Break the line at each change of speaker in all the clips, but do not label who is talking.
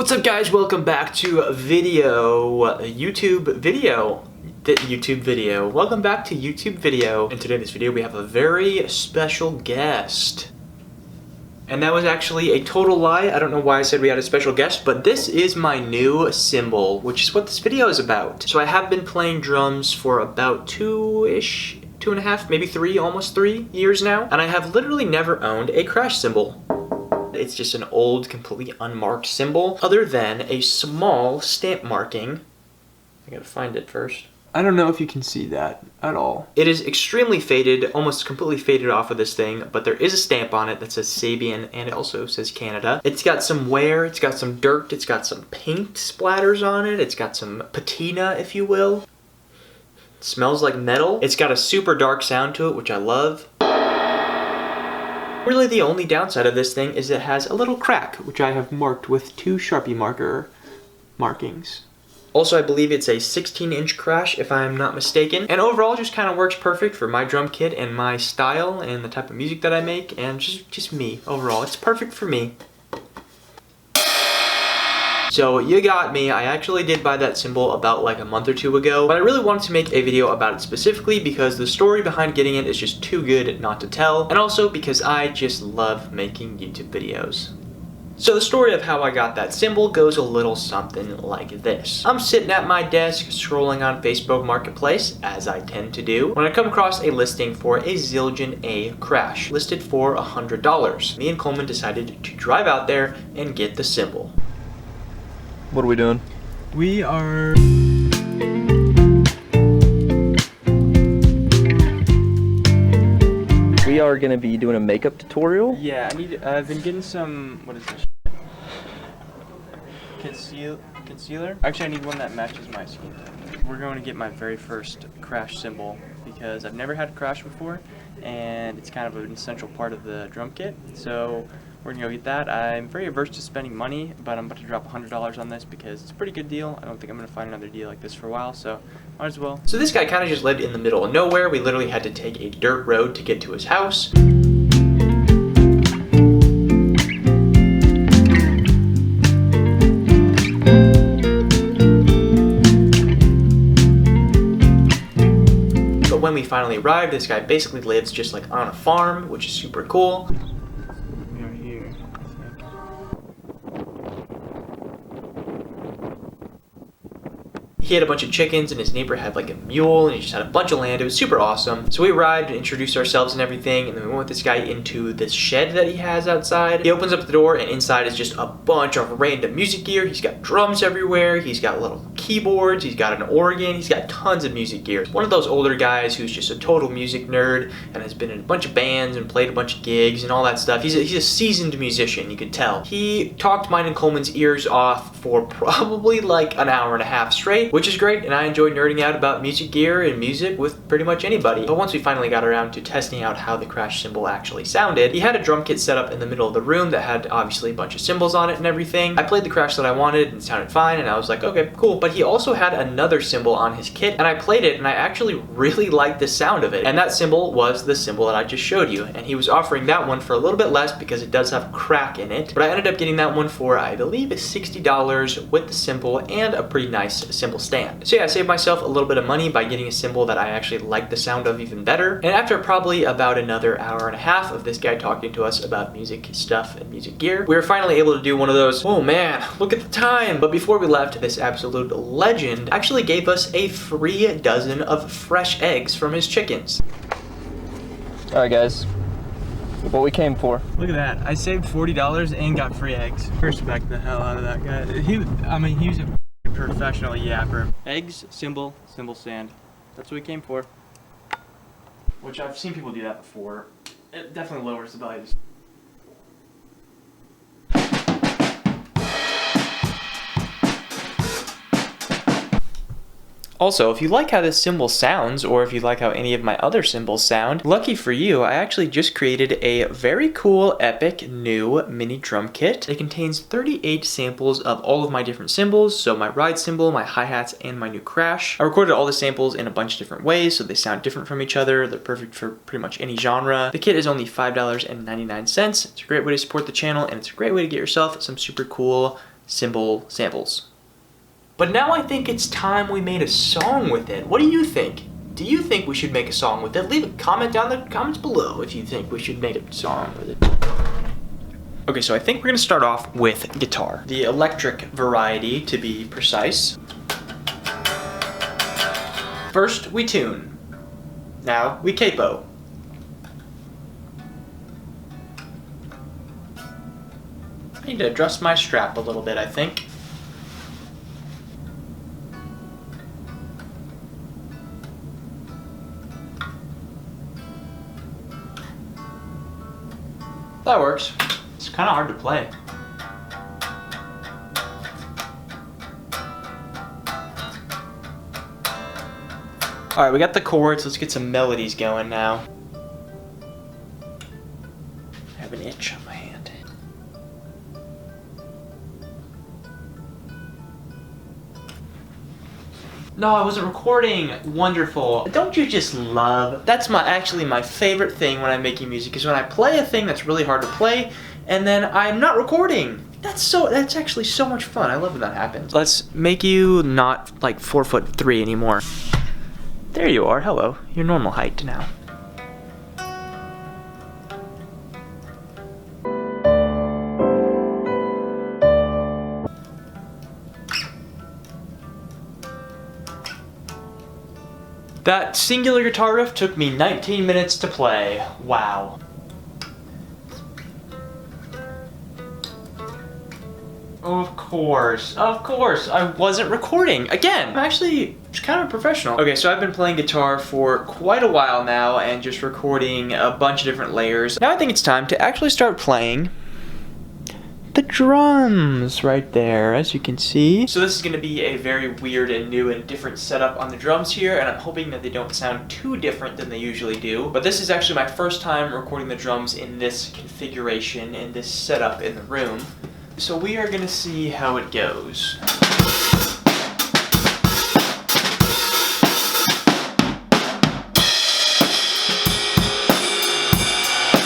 What's up guys, welcome back to YouTube video. Welcome back to YouTube video. In today's video we have a very special guest. And that was actually a total lie. I don't know why I said we had a special guest, but this is my new cymbal, which is what this video is about. So I have been playing drums for about two and a half, maybe three, almost 3 years now. And I have literally never owned a crash cymbal. It's just an old, completely unmarked cymbal, other than a small stamp marking. I gotta find it first. I don't know if you can see that at all. It is extremely faded, almost completely faded off of this thing, but there is a stamp on it that says Sabian, and it also says Canada. It's got some wear, it's got some dirt, it's got some paint splatters on it, it's got some patina, if you will. It smells like metal. It's got a super dark sound to it, which I love. Really the only downside of this thing is it has a little crack, which I have marked with 2 Sharpie markings. Also, I believe it's a 16-inch crash, if I'm not mistaken. And overall, just kind of works perfect for my drum kit and my style and the type of music that I make, and just me overall. It's perfect for me. So you got me. I actually did buy that cymbal about like a month or 2 ago, but I really wanted to make a video about it specifically because the story behind getting it is just too good not to tell, and also because I just love making YouTube videos. So the story of how I got that cymbal goes a little something like this. I'm sitting at my desk scrolling on Facebook Marketplace, as I tend to do, when I come across a listing for a Zildjian A crash, listed for $100. Me and Coleman decided to drive out there and get the cymbal.
What are we doing?
We are...
We are going to be doing a makeup tutorial.
Yeah, I've been getting some, what is this? Concealer? Actually, I need one that matches my skin tone. We're going to get my very first crash cymbal because I've never had a crash before, and it's kind of an essential part of the drum kit. So we're gonna go get that. I'm very averse to spending money, but I'm about to drop $100 on this because it's a pretty good deal. I don't think I'm gonna find another deal like this for a while, so might as well. So this guy kind of just lived in the middle of nowhere. We literally had to take a dirt road to get to his house. But when we finally arrived, this guy basically lives just like on a farm, which is super cool. He had a bunch of chickens, and his neighbor had like a mule, and he just had a bunch of land. It was super awesome. So we arrived and introduced ourselves and everything, and then we went with this guy into this shed that he has outside. He opens up the door, and inside is just a bunch of random music gear. He's got drums everywhere. He's got little keyboards. He's got an organ. He's got tons of music gear. One of those older guys who's just a total music nerd and has been in a bunch of bands and played a bunch of gigs and all that stuff. He's a seasoned musician, you could tell. He talked mine and Coleman's ears off for probably like an hour and a half straight, which is great, and I enjoy nerding out about music gear and music with pretty much anybody. But once we finally got around to testing out how the crash cymbal actually sounded, he had a drum kit set up in the middle of the room that had obviously a bunch of cymbals on it and everything. I played the crash that I wanted and it sounded fine, and I was like, okay, cool. But he also had another cymbal on his kit, and I played it, and I actually really liked the sound of it. And that cymbal was the cymbal that I just showed you, and he was offering that one for a little bit less because it does have crack in it. But I ended up getting that one for, I believe, $60 with the cymbal and a pretty nice cymbal stand. So yeah, I saved myself a little bit of money by getting a cymbal that I actually like the sound of even better. And after probably about another hour and a half of this guy talking to us about music stuff and music gear, we were finally able to do one of those, oh man, look at the time. But before we left, this absolute legend actually gave us a free dozen of fresh eggs from his chickens.
All right, guys, what we came for.
Look at that. I saved $40 and got free eggs. Respect the hell out of that guy. He was a professional yapper. Eggs, cymbal stand. That's what we came for. Which I've seen people do that before. It definitely lowers the value. Also, if you like how this cymbal sounds, or if you like how any of my other cymbals sound, lucky for you, I actually just created a very cool, epic, new mini drum kit. It contains 38 samples of all of my different cymbals, so my ride cymbal, my hi-hats, and my new crash. I recorded all the samples in a bunch of different ways, so they sound different from each other. They're perfect for pretty much any genre. The kit is only $5.99. It's a great way to support the channel, and it's a great way to get yourself some super cool cymbal samples. But now I think it's time we made a song with it. What do you think? Do you think we should make a song with it? Leave a comment down in the comments below if you think we should make a song with it. Okay, so I think we're gonna start off with guitar. The electric variety, to be precise. First, we tune. Now, we capo. I need to adjust my strap a little bit, I think. That works. It's kind of hard to play. Alright, we got the chords. Let's get some melodies going now. I have an itch on my hand. No, I wasn't recording. Wonderful. Don't you just love? That's actually my favorite thing when I'm making music is when I play a thing that's really hard to play and then I'm not recording. That's actually so much fun. I love when that happens. Let's make you not like 4'3" anymore. There you are. Hello. Your normal height now. That singular guitar riff took me 19 minutes to play. Wow. Of course, I wasn't recording. Again, I'm actually kind of professional. Okay, so I've been playing guitar for quite a while now and just recording a bunch of different layers. Now I think it's time to actually start playing the drums right there, as you can see. So this is gonna be a very weird and new and different setup on the drums here, and I'm hoping that they don't sound too different than they usually do. But this is actually my first time recording the drums in this configuration, in this setup in the room. So we are gonna see how it goes.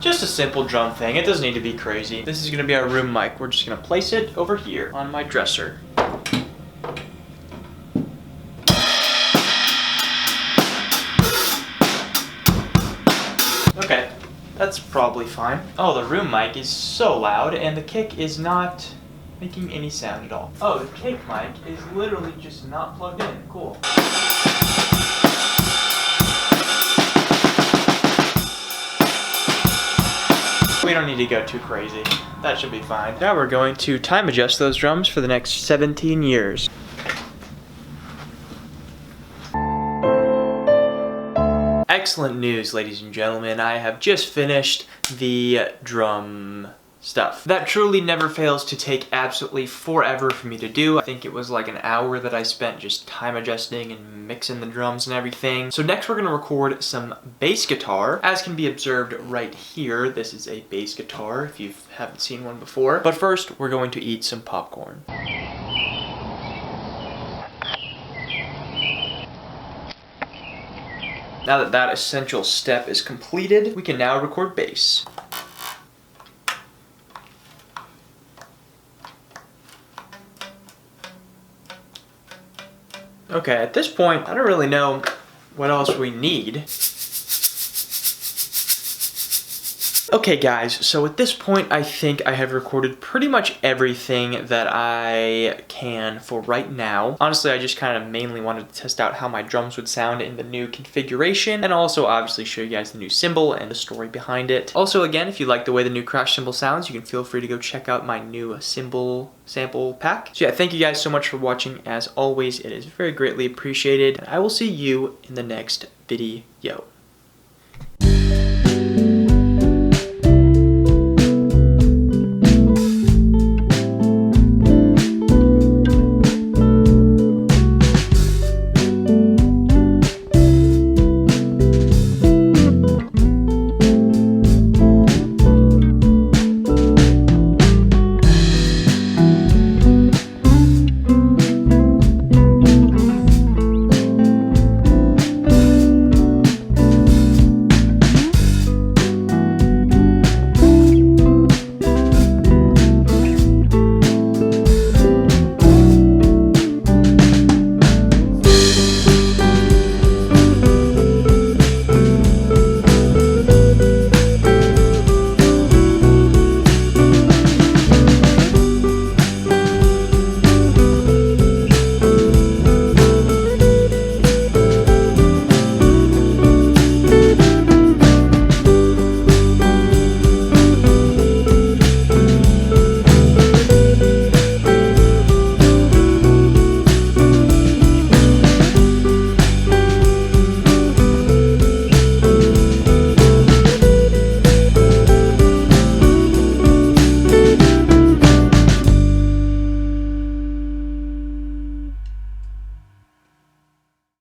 Just a simple drum thing, it doesn't need to be crazy. This is gonna be our room mic. We're just gonna place it over here on my dresser. Okay, that's probably fine. Oh, the room mic is so loud and the kick is not making any sound at all. Oh, the kick mic is literally just not plugged in. Cool. We don't need to go too crazy. That should be fine. Now we're going to time adjust those drums for the next 17 years. Excellent news, ladies and gentlemen. I have just finished the drum stuff. That truly never fails to take absolutely forever for me to do. I think it was like an hour that I spent just time adjusting and mixing the drums and everything. So next we're gonna record some bass guitar. As can be observed right here, this is a bass guitar if you haven't seen one before. But first, we're going to eat some popcorn. Now that that essential step is completed, we can now record bass. Okay, at this point, I don't really know what else we need. Okay guys, so at this point I think I have recorded pretty much everything that I can for right now. Honestly, I just kind of mainly wanted to test out how my drums would sound in the new configuration and also obviously show you guys the new cymbal and the story behind it. Also again, if you like the way the new crash cymbal sounds, you can feel free to go check out my new cymbal sample pack. So yeah, thank you guys so much for watching. As always, it is very greatly appreciated. And I will see you in the next video.